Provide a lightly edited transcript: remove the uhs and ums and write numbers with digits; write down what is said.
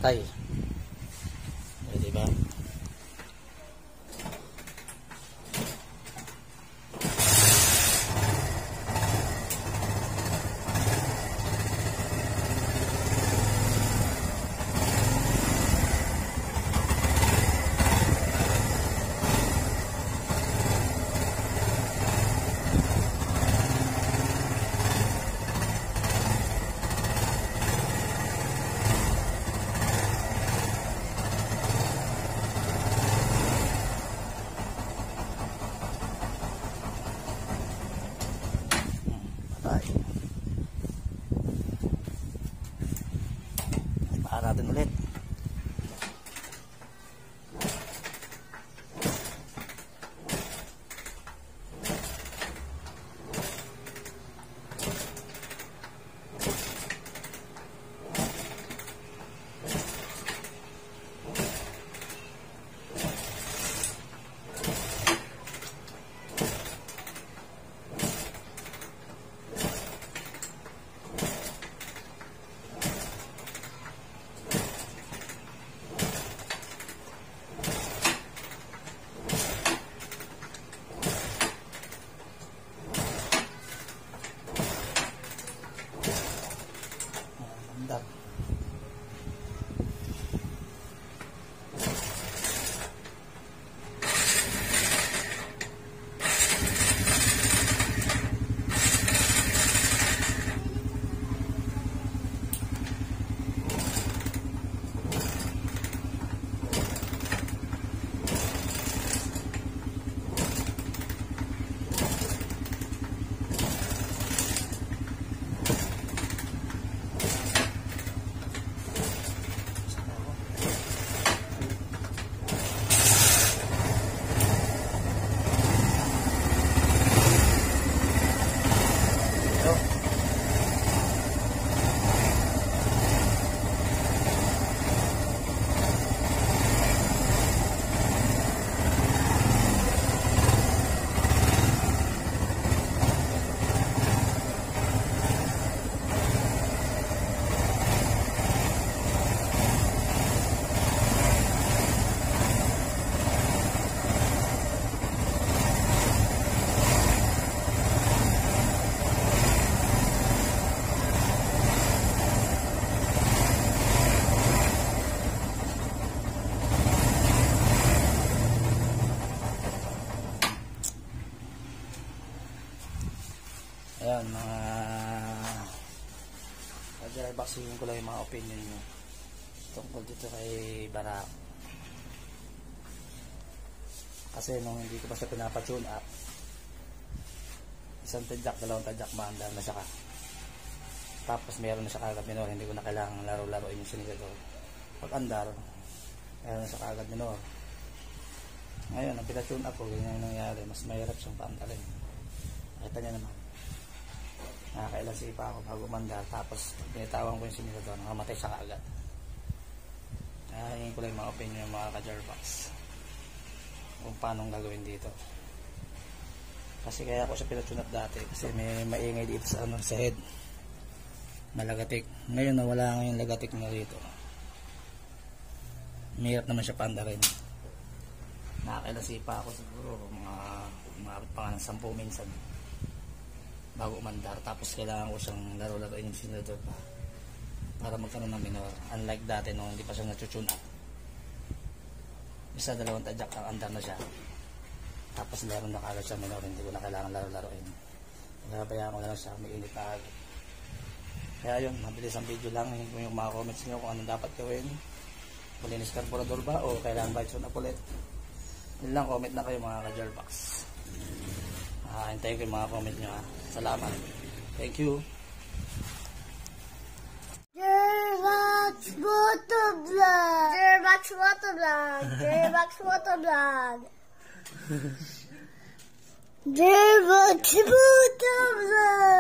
patay. Eh, diba? Natin ulit. Ayan, mga kajarbaksingin ko lang yung mga opinion nyo tungkol dito kay Barak. Kasi nung hindi ko pa siya pinapatune up, isang tadyak, dalawang tadyak maandar na siya ka. Tapos meron na siya kagad minor, hindi ko na kailangan laro-laroin yung sinigador. Pag andar, meron na siya kagad minor. Ngayon, ang pinatune up ko, ganyan yung nangyari, mas mahirap siyang paantarin. Kita niya naman. Nakakailan sipa ako bago mandar, tapos pinitawan ko yung sinigador, nakamatay siya kaagad. Hingin ko lang yung mga opinion ng mga ka-jarbox kung paano gagawin dito. Kasi kaya ako siya pinatune up dati kasi may maingay dito sa, sa head, malagatik. Ngayon nawala nga yung lagatik na dito, mahirap naman siya paandarin. Nakakailan sipa ako siguro mga pa nga ng 10 minsan bago umandar, tapos kailangan ko siyang laro-laroin yung sinador pa para magkaroon ng minor. Unlike dati nung hindi pa siya natutune up, isa dalawang tadyak ang andar na siya, tapos laro na kagad siya minor, hindi ko na kailangan laro-laroin. Nabayaan ko na lang siya, may init na agad. Kaya yun, mabilis ang video lang. Yung mga comments nyo kung anong dapat gawin, kulinis carburetor ba o kailangan ba tune up ulit, yun lang, comment na kayo mga ka-jarbox. Hintayin ko yung mga comment nyo ha. Salamat. Thank you. Jarbox Motovlog. Jarbox Motovlog. Jarbox Motovlog. Jarbox Motovlog.